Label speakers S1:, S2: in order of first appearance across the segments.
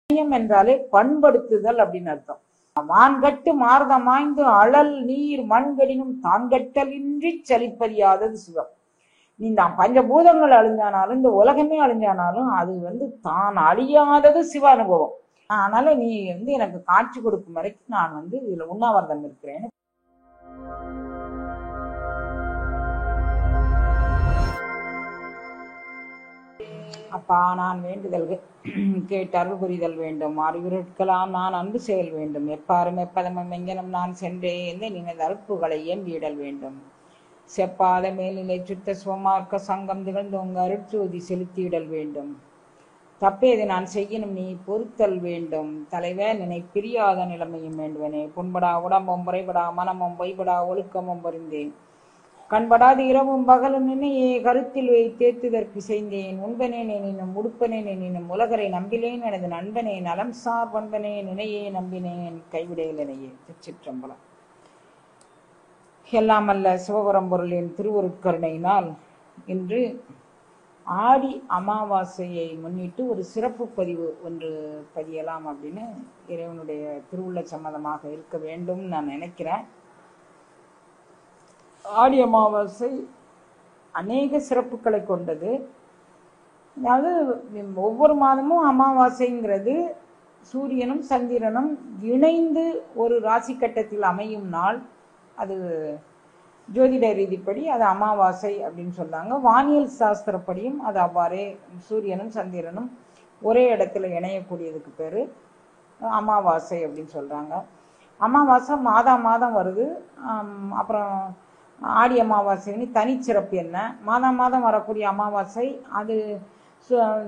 S1: என்றாலே பண்படுத்துதல் அப்படின்னு அர்த்தம். மான்கட்டு மார்தமாய்ந்து அழல் நீர் மண்கடினும் தான்கட்டலின்றி சலிப்பறியாதது சிவம். இந்த பஞ்சபூதங்கள் அழிஞ்சானாலும் இந்த உலகமே அழிஞ்சானாலும் அது தான் அழியாதது சிவ அனுபவம். அதனால நீ எனக்கு காட்சி கொடுக்கும் வரைக்கும் நான் இதுல உண்ணாவிரதம் இருக்கிறேன். அப்பா நான் வேண்டுதல்கள் கேட்டு அருள் புரிதல் வேண்டும். அறிவுறுக்கலாம் நான் அன்பு செயல் வேண்டும். எப்பாரும் எப்பதமும் எங்கனும் நான் சென்றேன் நீங்கள் அருட்புகளை ஏம்பிடல் வேண்டும். செப்பாத மேல்நிலை சுத்த சுவமார்க்க சங்கம் திகழ்ந்தோங்க அருட்சோதி செலுத்திடல் வேண்டும். தப்பேது நான் செய்யணும் நீ பொறுத்தல் வேண்டும். தலைவர் நினை பிரியாத நிலைமையும் வேண்டுவனே. புண்படா உடம்பும் முறைபடா மனமும் பொய்படா ஒழுக்கமும் பொருந்தேன். கண்படாது இரவும் பகலும் நினையே கருத்தில் தேத்துதற்கு செய்தேன். உண்பனேன் எனினும் உடுப்பனேன் எனினும் உலகரை நம்பிலேன். எனது நண்பனே நலம் சார் பண்பனே நினையே நம்பினேன் கைவிடையில் நினையே. திருச்சிற்றம்பலம். எல்லாம் அல்ல சிவபரம்பொருளின் திருவருட்கருணையினால் இன்று ஆடி அமாவாசையை முன்னிட்டு ஒரு சிறப்பு பதிவு ஒன்று பதியலாம் அப்படின்னு இறைவனுடைய திருவுள்ள சம்மதமாக இருக்க வேண்டும் நான் நினைக்கிறேன். ஆடி அமாவாசை அநேக சிறப்புகளை கொண்டது. அதாவது ஒவ்வொரு மாதமும் அமாவாசைங்கிறது சூரியனும் சந்திரனும் இணைந்து ஒரு ராசி கட்டத்தில் அமையும் நாள். அது ஜோதிட ரீதிப்படி அது அமாவாசை அப்படின்னு சொல்றாங்க. வானியல் சாஸ்திரப்படியும் அது அவ்வாறே சூரியனும் சந்திரனும் ஒரே இடத்துல இணையக்கூடியதுக்கு பேரு அமாவாசை அப்படின்னு சொல்றாங்க. அமாவாசை மாதம் வருது. அப்புறம் ஆடி அமாவாசைன்னு தனிச்சிறப்பு என்ன? மாதம் வரக்கூடிய அமாவாசை அது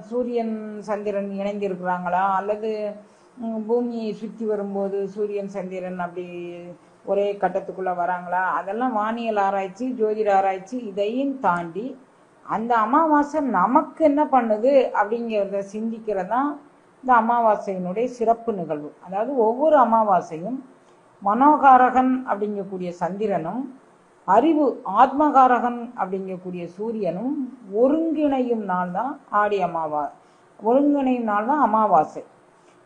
S1: சூரியன் சந்திரன் இணைந்திருக்கிறாங்களா அல்லது பூமியை சுற்றி வரும்போது சூரியன் சந்திரன் அப்படி ஒரே கட்டத்துக்குள்ள வராங்களா? அதெல்லாம் வானியல் ஆராய்ச்சி ஜோதிட ஆராய்ச்சி இதையும் தாண்டி அந்த அமாவாசை நமக்கு என்ன பண்ணுது அப்படிங்கிறத சிந்திக்கிறதா இந்த அமாவாசையினுடைய சிறப்பு நிகழ்வு. அதாவது ஒவ்வொரு அமாவாசையும் மனோகாரகன் அப்படிங்கக்கூடிய சந்திரனும் அறிவு ஆத்மகாரகன் அப்படிங்கக்கூடிய சூரியனும் ஒருங்கிணையும் நாள் தான் ஆடி ஒருங்கிணையும் நாள் தான் அமாவாசை.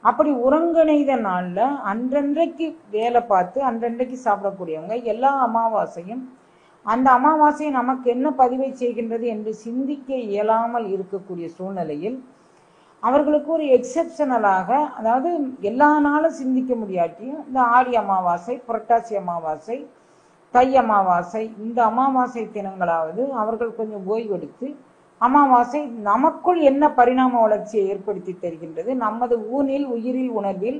S1: அப்படி ஒருங்கிணைந்த நாள்ல அன்றன்றைக்கு வேலை பார்த்து அன்றன்றைக்கு சாப்பிடக்கூடியவங்க எல்லா அமாவாசையும் அந்த அமாவாசை நமக்கு என்ன பதிவை செய்கின்றது என்று சிந்திக்க இயலாமல் இருக்கக்கூடிய சூழ்நிலையில் அவர்களுக்கு ஒரு எக்ஸெப்ஷனலாக, அதாவது எல்லா நாளும் சிந்திக்க முடியாட்டியும் இந்த ஆடி அமாவாசை, புரட்டாசி அமாவாசை, தை அமாவாசை, இந்த அமாவாசை தினங்களாவது அவர்கள் கொஞ்சம் ஓய்வெடுத்து அமாவாசை நமக்குள் என்ன பரிணாம வளர்ச்சியை ஏற்படுத்தி தருகின்றது, நமது ஊனில் உயிரில் உணர்வில்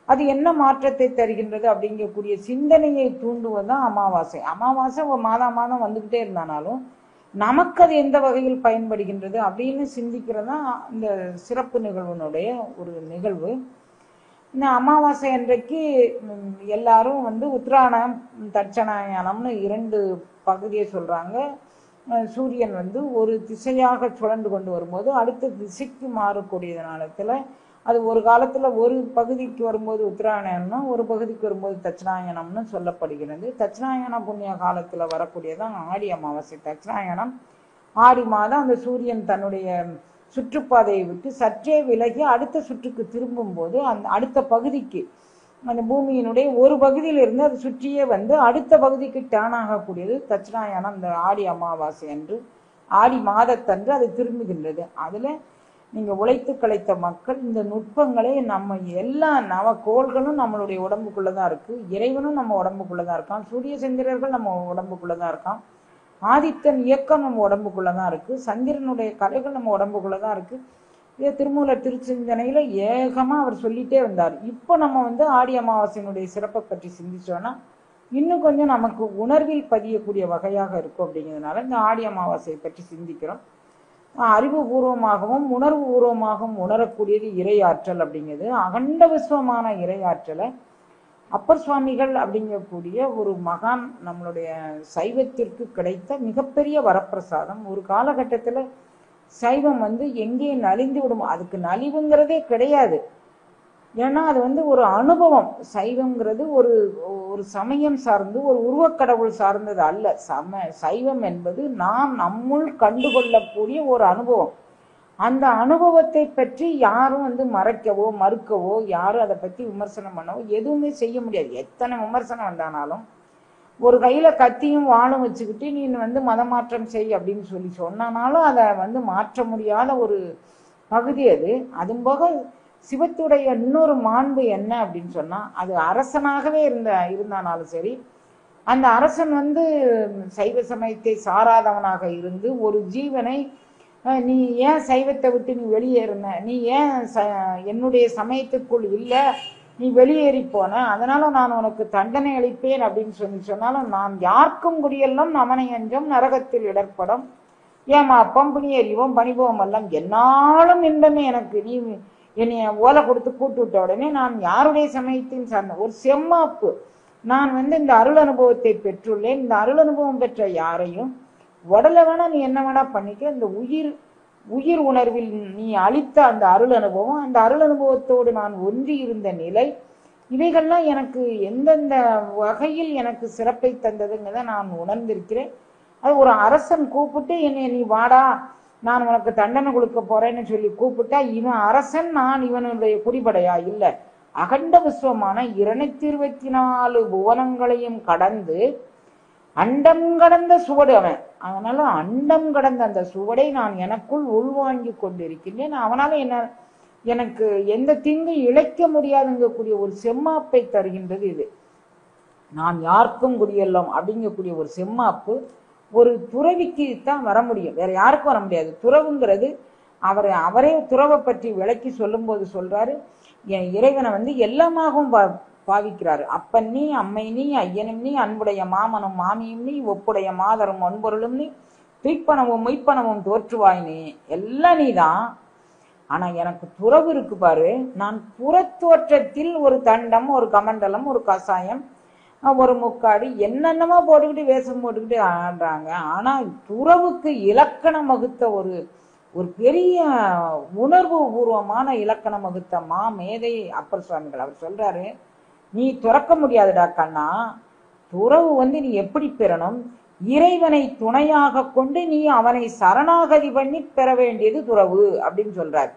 S1: அது என்ன மாற்றத்தை தருகின்றது அப்படிங்கக்கூடிய சிந்தனையை தூண்டுவதுதான் அமாவாசை. அமாவாசை ஒரு மாதம் வந்துகிட்டே இருந்தாலும் நமக்கு அது எந்த வகையில் பயன்படுகின்றது அப்படின்னு சிந்திக்கிறதா இந்த சிறப்பு நிகழ்வினுடைய ஒரு நிகழ்வு. இந்த அமாவாசை அன்றைக்கு எல்லாரும் உத்திராயணம் தட்சணாயணம்னு 2 பகுதியை சொல்றாங்க. சூரியன் ஒரு திசையாக சுழண்டு கொண்டு வரும்போது அடுத்த திசைக்கு மாறக்கூடிய நேரத்துல அது ஒரு காலத்துல ஒரு பகுதிக்கு வரும்போது உத்திராயணம்னா ஒரு பகுதிக்கு வரும்போது தட்சிணாயணம்னு சொல்லப்படுகிறது. தட்சிணாயன புண்ணிய காலத்துல வரக்கூடியதான் ஆடி அமாவாசை. தட்சிணாயணம் ஆடி மாதம் அந்த சூரியன் தன்னுடைய சுற்றுப்பாதையை விட்டு சற்றே விலகி அடுத்த சுற்றுக்கு திரும்பும் போது அந்த அடுத்த பகுதிக்கு அந்த பூமியினுடைய ஒரு பகுதியிலிருந்து அது சுற்றியே அடுத்த பகுதிக்கு டேர்ன் ஆகக்கூடியது தட்சிணாயனம். இந்த ஆடி அமாவாசை அன்று ஆடி மாதத்தன்று அது திரும்புகின்றது. அதுல நீங்க உழைத்து கலைத்த மக்கள் இந்த நுட்பங்களை நம்ம எல்லா கோள்களும் நம்மளுடைய உடம்புக்குள்ளதான் இருக்கு, இறைவனும் நம்ம உடம்புக்குள்ளதான் இருக்கான், சூரிய சந்திரர்கள் நம்ம உடம்புக்குள்ளதான் இருக்கான், ஆதித்தன் இயக்கம் நம்ம உடம்புக்குள்ளதான் இருக்கு, சந்திரனுடைய கலைகள் நம்ம உடம்புக்குள்ளதான் இருக்கு. இதே திருமூலர் திருச்சிந்தனையில ஏகமா அவர் சொல்லிட்டே வந்தார். இப்போ நம்ம ஆடி அமாவாசையினுடைய சிறப்பை பற்றி சிந்திச்சோம்னா இன்னும் கொஞ்சம் நமக்கு உணர்வில் பதியக்கூடிய வகையாக இருக்கும். அப்படிங்கிறதுனால இந்த ஆடி அமாவாசையை பற்றி சிந்திக்கிறோம். அறிவுபூர்வமாகவும் உணர்வு பூர்வமாகவும் உணரக்கூடியது இறையாற்றல் அப்படிங்கிறது. அகண்ட விஸ்வமான இறையாற்றலை அப்பர் சுவாமிகள் அப்படிங்கக்கூடிய ஒரு மகான் நம்மளுடைய சைவத்திற்கு கிடைத்த மிகப்பெரிய வரப்பிரசாதம். ஒரு காலகட்டத்துல சைவம் எங்கே நலிந்து விடும், அதுக்கு நலிவுங்கிறதே கிடையாது. ஏன்னா அது ஒரு அனுபவம். சைவம்ங்கிறது ஒரு ஒரு சமயம் சார்ந்து ஒரு உருவக்கடவுள் சார்ந்தது அல்ல. சைவம் என்பது நாம் நம்முள் கண்டுகொள்ளக்கூடிய ஒரு அனுபவம். அந்த அனுபவத்தை பற்றி யாரும் மறைக்கவோ மறுக்கவோ, யாரும் அதை பத்தி விமர்சனம் பண்ணவோ எதுவுமே செய்ய முடியாது. எத்தனை விமர்சனம் வந்தானாலும் ஒரு கையில கத்தியும் வாளும் வச்சுக்கிட்டு நீ மதமாற்றம் செய் அப்படின்னு சொன்னாலும் அதை மாற்ற முடியாத ஒரு பகுதி அது. அதுபோக சிவத்துடைய இன்னொரு மாண்பு என்ன அப்படின்னு சொன்னா, அது அரசனாகவே இருந்தானாலும் சரி, அந்த அரசன் சைவ சமயத்தை சாராதவனாக இருந்து ஒரு ஜீவனை நீ ஏன் சைவத்தை விட்டு நீ வெளியேறின, நீ ஏன் என்னுடைய சமயத்துக்குள் இல்லை, நீ வெளியேறி போன, அதனால நான் உனக்கு தண்டனை அளிப்பேன் அப்படின்னு சொன்னாலும், நான் யாருக்கும் குடியெல்லாம் நமனை அஞ்சம் நரகத்தில் இடர்படம் ஏமாப்பம் புனியறிவோம் பணிபோம் எல்லாம் என்னாலும் இன்பமே எனக்கு, நீ என்னைய ஓலை கொடுத்து கூட்டு விட்ட உடனே நான் யாருடைய சமயத்தையும் சார்ந்த ஒரு செம்மாப்பு. நான் இந்த அருள் அனுபவத்தை பெற்றுள்ளேன். இந்த அருள் அனுபவம் பெற்ற யாரையும் உடலை வேணா நீ என்ன வேணா பண்ணிக்க, இந்த உயிர் உணர்வில் நீ அளித்த அந்த அருள் அனுபவம், அந்த அருள் அனுபவத்தோடு நான் ஒன்றி இருந்த நிலை, இவைகள்லாம் எனக்கு எந்தெந்த வகையில் எனக்கு சிறப்பை தந்ததுங்கிறத நான் உணர்ந்திருக்கிறேன். அது ஒரு அரசன் கூப்பிட்டு என்னை நீ வாடா நான் உனக்கு தண்டனை கொடுக்க போறேன்னு சொல்லி கூப்பிட்டா, இவன் அரசன், நான் இவனுடைய குடிபடையா? இல்லை. அகண்ட விஸ்வமான 224 புவனங்களையும் கடந்து அண்டம் கடந்த சுவடு அவன். அதனால அண்டம் கடந்த அந்த சுவடை நான் எனக்குள் உள்வாங்கி கொண்டிருக்கின்றேன். அவனால எனக்கு எந்த தீங்கும் இழைக்க முடியாதுங்கக்கூடிய ஒரு செம்மாப்பை தருகின்றது இது. நான் யாருக்கும் குடியெல்லாம் அப்படிங்கக்கூடிய ஒரு செம்மாப்பு ஒரு துறவிக்கு தான் வர முடியும், வேற யாருக்கும் வர முடியாது. துறவுங்கிறது அவரே துறவை பற்றி விளக்கி சொல்லும் போது சொல்றாரு, என் இறைவனை எல்லாமாகவும் பாவிக்கிறாரு. அப்பன் நீ, அம்மை நீ, ஐயனும் நீ, அன்புடைய மாமனும் மாமியும் நீ, ஒப்புடைய மாதரும் ஒன்பொருளும் நீ, துய்ப்பனவும் மெய்ப்பனவும் தோற்றுவாய் நீ, எல்லாம் நீதான். ஆனா எனக்கு துறவு இருக்கு பாரு, நான் புறத்தோற்றத்தில் ஒரு தண்டம், ஒரு கமண்டலம், ஒரு கசாயம், ஒரு முக்காடு என்னென்னமோ போட்டுக்கிட்டு வேஷம் போட்டுக்கிட்டு ஆடுறாங்க. ஆனா துறவுக்கு இலக்கணம் வகுத்த ஒரு பெரிய உணர்வு பூர்வமான இலக்கணம் வகுத்த மேதை அப்பர் சுவாமிகள் அவர் சொல்றாரு, நீ துறக்க முடியாதுடா கண்ணா, துறவு நீ எப்படி பெறணும், இறைவனை துணையாக கொண்டு நீ அவனை சரணாகதி பண்ணி பெற வேண்டியது துறவு அப்படின்னு சொல்றாரு.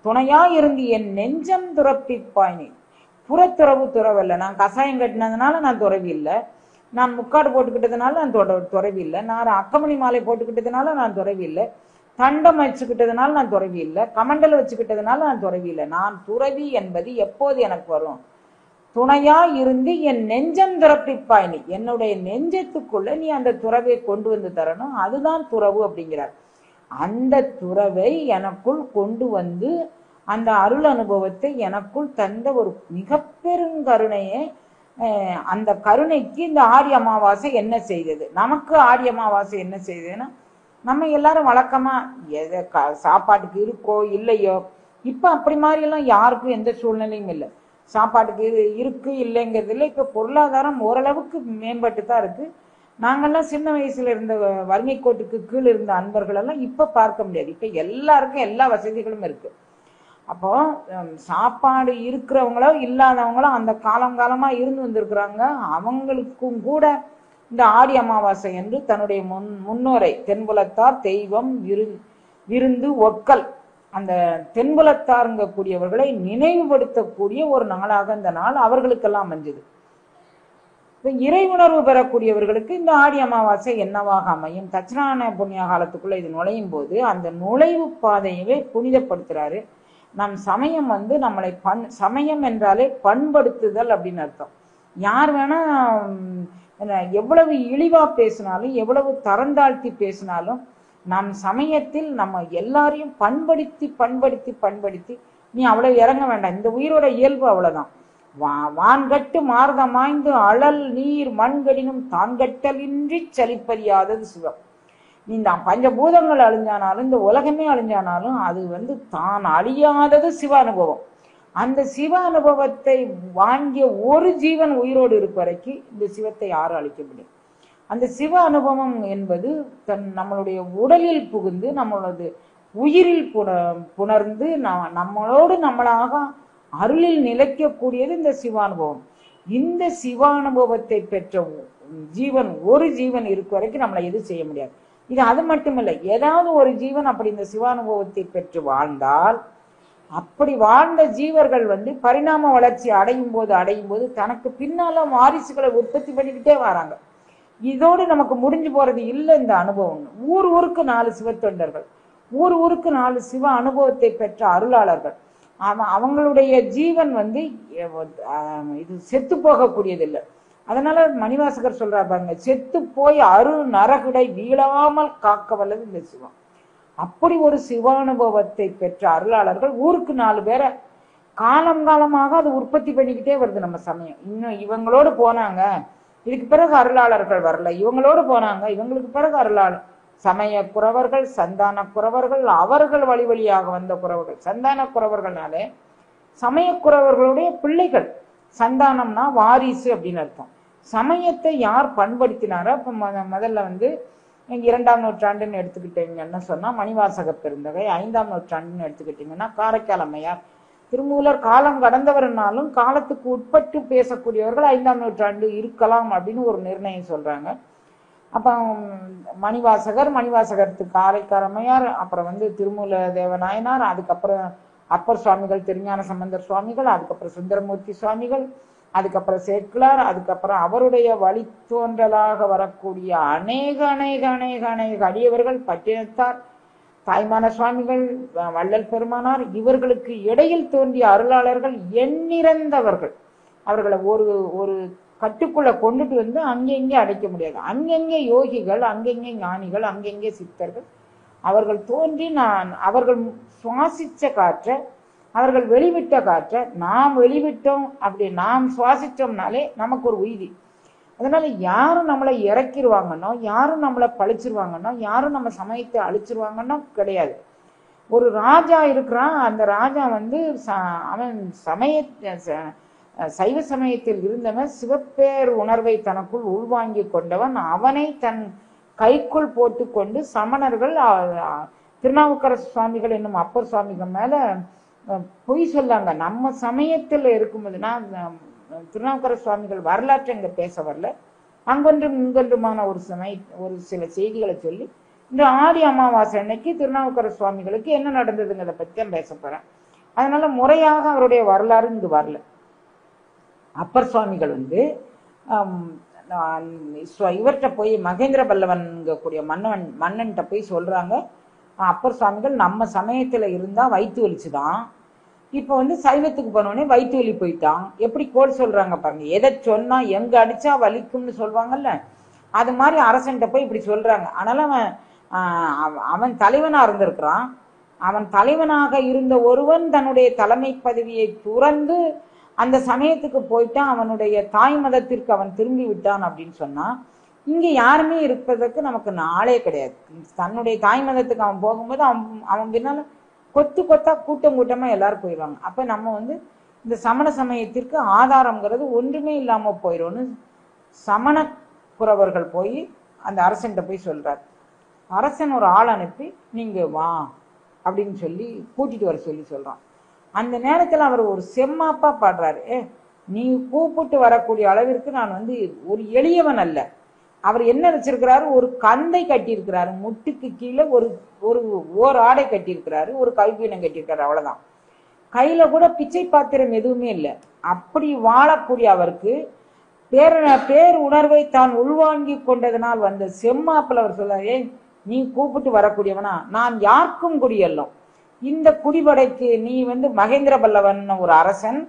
S1: துணையா இருந்து என் நெஞ்சம் துறப்பிப்பாய் நீ. புறத்துறவு துறவல்ல. நான் கசாயம் கட்டினதுனால நான் துறவி இல்லை, நான் முக்காடு போட்டுக்கிட்டதுனால நான் துறவி இல்லை, நான் அக்கமணி மாலை போட்டுக்கிட்டதுனால நான் துறவி இல்லை, தண்டம் வச்சுக்கிட்டதுனால நான் துறவி இல்லை, கமண்டல் வச்சுக்கிட்டதுனால நான் துறவி இல்லை. நான் துறவி என்பது எப்போது எனக்கு வரும், துணையா இருந்து என் நெஞ்சம் துறப்பிப்பாய் நீ, என்னுடைய நெஞ்சத்துக்குள்ள நீ அந்த துறவை கொண்டு வந்து தரணும், அதுதான் துறவு அப்படிங்கிறார். அந்த துறவை எனக்குள் கொண்டு வந்து அந்த அருள் அனுபவத்தை எனக்குள் தந்த ஒரு மிக பெருங்கருணையை, அந்த கருணைக்கு இந்த ஆடி அமாவாசை என்ன செய்தது, நமக்கு ஆடி அமாவாசை என்ன செய்ததுன்னா, நம்ம எல்லாரும் வழக்கமா எதை சாப்பாட்டுக்கு இருக்கோ இல்லையோ, இப்ப அப்படி மாதிரி எல்லாம் யாருக்கும் எந்த சூழ்நிலையும் இல்லை. சாப்பாட்டுக்கு இருக்கு இல்லைங்கிறது இல்லை. இப்ப பொருளாதாரம் ஓரளவுக்கு மேம்பட்டு தான் இருக்கு. நாங்கெல்லாம் சின்ன வயசுல இருந்த வறுமை கோட்டுக்கு கீழ் இருந்த அன்பர்கள் எல்லாம் இப்ப பார்க்க முடியாது. இப்ப எல்லாருக்கும் எல்லா வசதிகளும் இருக்கு. அப்போ சாப்பாடு இருக்கிறவங்களோ இல்லாதவங்களோ அந்த காலமா இருந்து வந்திருக்கிறாங்க. அவங்களுக்கும் கூட இந்த ஆடி அமாவாசை என்று தன்னுடைய முன்னோரை தென்புலத்தார் தெய்வம் விருந்து ஒக்கல், அந்த தென்புலத்தாருங்க கூடியவர்களை நினைவுபடுத்தக்கூடிய ஒரு நாளாக இந்த நாள் அவர்களுக்கெல்லாம் அமைஞ்சது. இறை உணர்வு பெறக்கூடியவர்களுக்கு இந்த ஆடி அமாவாசை என்னவாக அமையும்? தட்சிணாயன புண்ணிய காலத்துக்குள்ள இது நுழையும் போது அந்த நுழைவு பாதையவே புனிதப்படுத்துறாரு. நம் சமயம் நம்மளை சமயம் என்றாலே பண்படுத்துதல் அப்படின்னு அர்த்தம். யார் வேணா எவ்வளவு இழிவா பேசினாலும் எவ்வளவு தரந்தாழ்த்தி பேசினாலும் நம் சமயத்தில் நம்ம எல்லாரையும் பண்படுத்தி நீ அவ்வளவு இறங்க வேண்டாம். இந்த உயிரோட இயல்பு அவ்வளவுதான். வான்கட்டு மார்தமாய்ந்து அழல் நீர் மண்கடினும் தான்கட்டலின்றி சலிப்பறியாதது சிவம். இந்த பஞ்சபூதங்கள் அழிஞ்சானாலும் இந்த உலகமே அழிஞ்சானாலும் அது தான் அழியாதது சிவ அனுபவம். அந்த சிவ அனுபவத்தை வாங்கிய ஒரு ஜீவன் உயிரோடு இருக்க வரைக்கும் இந்த சிவத்தை யாரும் அழிக்க முடியும். அந்த சிவ அனுபவம் என்பது நம்மளுடைய உடலில் புகுந்து நம்மளது உயிரில் புணர்ந்து நம்மளோடு நம்மளாக அருளில் நிலைக்கக்கூடியது இந்த சிவானுபவம். இந்த சிவானுபவத்தை பெற்ற ஜீவன் ஒரு ஜீவன் இருக்க வரைக்கும் நம்மளை எதுவும் செய்ய முடியாது. இது அது மட்டுமில்லை, ஏதாவது ஒரு ஜீவன் அப்படி இந்த சிவானுபவத்தை பெற்று வாழ்ந்தால், அப்படி வாழ்ந்த ஜீவர்கள் பரிணாம வளர்ச்சி அடையும் போது தனக்கு பின்னால வாரிசுகளை உற்பத்தி பண்ணிக்கிட்டே வராங்க. இதோடு நமக்கு முடிஞ்சு போறது இல்லை இந்த அனுபவம். ஊருக்கு 4 சிவத்தொண்டர்கள், ஊருக்கு 4 சிவ அனுபவத்தை பெற்ற அருளாளர்கள். அவங்களுடைய ஜீவன் இது செத்து போகக்கூடியதில்லை. அதனால மணிவாசகர் சொல்றார் பாருங்க, செத்து போய் நரகுடை வீழாமல் காக்க வல்லது இந்த சிவம். அப்படி ஒரு சிவானுபவத்தை பெற்ற அருளாளர்கள் ஊருக்கு 4 பேரை காலமாக அது உற்பத்தி பண்ணிக்கிட்டே வருது நம்ம சமயம். இன்னும் இவங்களோடு போனாங்க, இதுக்கு பிறகு அருளாளர்கள் வரல, இவங்களோடு போனாங்க, இவங்களுக்கு பிறகு அருளாளர் சமய குறவர்கள், சந்தான குறவர்கள், அவர்கள் வழியாக வந்த குறவர்கள். சந்தான குறவர்கள்னாலே சமய குறவர்களுடைய பிள்ளைகள். சந்தானம்னா வாரிசு அப்படின்னு அர்த்தம். சமயத்தை யார் பண்படுத்தினாரோ, அப்ப முதல்ல 2ஆம் நூற்றாண்டுன்னு எடுத்துக்கிட்டீங்கன்னா சொன்னா மணிவாசக பெருந்தகை, 5ஆம் நூற்றாண்டுன்னு எடுத்துக்கிட்டீங்கன்னா காரைக்கால் அம்மையார், திருமூலர் காலம் கடந்தவர்னாலும் காலத்துக்கு உட்பட்டு பேசக்கூடியவர்கள் 5ஆம் நூற்றாண்டு இருக்கலாம் அப்படின்னு ஒரு நிர்ணயம் சொல்றாங்க. அப்ப மணிவாசகருக்கு காரைக்கால் அம்மையார், அப்புறம் திருமூல தேவநாயனார், அதுக்கப்புறம் அப்பர் சுவாமிகள், திருஞான சம்பந்தர் சுவாமிகள், அதுக்கப்புறம் சுந்தரமூர்த்தி சுவாமிகள், அதுக்கப்புறம் சேக்கிழார், அதுக்கப்புறம் அவருடைய வழித்தோன்றலாக வரக்கூடிய அநேக அடியவர்கள், பட்டினத்தார், தாய்மான சுவாமிகள், வள்ளல் பெருமானார், இவர்களுக்கு இடையில் தோன்றிய அருளாளர்கள் எண்ணிறந்தவர்கள். அவர்களை ஒரு கட்டுக்குள்ள கொண்டுட்டு அங்கெங்கே அடைக்க முடியாது. அங்கெங்கே யோகிகள், அங்கெங்கே ஞானிகள், அங்கெங்கே சித்தர்கள் அவர்கள் தோன்றி அவர்கள் சுவாசிச்ச காற்ற, அவர்கள் வெளிவிட்ட காற்ற நாம் வெளிவிட்டோம். அப்படி நாம் சுவாசிச்சோம்னாலே நமக்கு ஒரு உயிரி. அதனால யாரும் நம்மளை இறக்கிடுவாங்கன்னா, யாரும் நம்மளை பழிச்சிருவாங்கன்னா, யாரும் நம்ம சமயத்தை அழிச்சிருவாங்கன்னா கிடையாது. ஒரு ராஜா இருக்கிறான், அந்த ராஜா அவன் சைவ சமயத்தில் இருந்தவன், சிவப்பேர் உணர்வை தனக்குள் உள்வாங்கி கொண்டவன். அவனை தன் கைக்குள் போட்டு கொண்டு சமணர்கள் திருநாவுக்கரசு சுவாமிகள் என்னும் அப்பர் சுவாமிகள் மேல பொய் சொல்லாங்க. நம்ம சமயத்தில் இருக்கும்போதுனா திருநாவுக்கரசு சுவாமிகள் வரலாற்றை இங்க பேச வரல, அங்கொன்றும் இங்கொன்றுமான ஒரு சில செய்திகளை சொல்லி இந்த ஆடி அமாவாசை அன்னைக்கு திருநாவுக்கரசு சுவாமிகளுக்கு என்ன நடந்ததுங்கிறத பத்தி தான் பேச போறேன். அதனால முறையாக அவருடைய வரலாறு இங்கு வரல. அப்பர் சுவாமிகள் இவர்கிட்ட போய் மகேந்திர பல்லவன் கூடிய மன்னன்கிட்ட போய் சொல்றாங்க, அப்பர் சுவாமிகள் நம்ம சமயத்துல இருந்தா வயிற்று வலிச்சுதான், இப்ப சைவத்துக்கு போனோடனே வயிற்று வலி போயிட்டான். எப்படி கோல் சொல்றாங்க பாருங்க, எதை சொன்னா எங்க அடிச்சா வலிக்கும்னு சொல்லுவாங்கல்ல, அது மாதிரி அரசன்கிட்ட போய் இப்படி சொல்றாங்க. அதனால அவன் தலைவனா இருந்திருக்கிறான். அவன் தலைவனாக இருந்த ஒருவன் தன்னுடைய தலைமை பதவியை துறந்து அந்த சமயத்துக்கு போயிட்டான், அவனுடைய தாய் மதத்திற்கு அவன் திரும்பி விட்டான் அப்படின்னு சொன்னா, இங்க யாருமே இருப்பதற்கு நமக்கு நாளே கிடையாது. தன்னுடைய தாய் மதத்துக்கு அவன் போகும்போது அவன் பின்னால கொத்தா கூட்டமா எல்லாரும் போயிடுவாங்க. அப்ப நம்ம இந்த சமண சமயத்திற்கு ஆதாரம்ங்கிறது ஒன்றுமே இல்லாம போயிடும்னு சமண குறவர்கள் போய் அந்த அரசன்கிட்ட போய் சொல்றாரு. அரசன் ஒரு ஆள் அனுப்பி நீங்க வா அப்படின்னு சொல்லி கூட்டிட்டு வர சொல்றான். அந்த நேரத்துல அவர் ஒரு செம்மாப்பா பாடுறாரு, நீ கூப்பிட்டு வரக்கூடிய அளவிற்கு நான் ஒரு எளியவன் அல்ல. அவர் என்ன வச்சிருக்கிறாரு, ஒரு கந்தை கட்டியிருக்கிறாரு, முட்டுக்கு கீழே ஓர் ஆடை கட்டியிருக்கிறாரு, ஒரு கைப்பீனம் கட்டியிருக்காரு, அவ்வளவுதான். கையில கூட பிச்சை பாத்திரம் எதுவுமே இல்லை. அப்படி வாழக்கூடிய அவருக்கு பேர் உணர்வை தான் உள்வாங்கி கொண்டதனால் வந்த செம்மாப்பில் அவர் சொல்றாரு, நீ கூப்பிட்டு வரக்கூடியவனா, நான் யாருக்கும் குடியல்லும், இந்த குடிபடைக்கு நீ மகேந்திர பல்லவன் ஒரு அரசன்,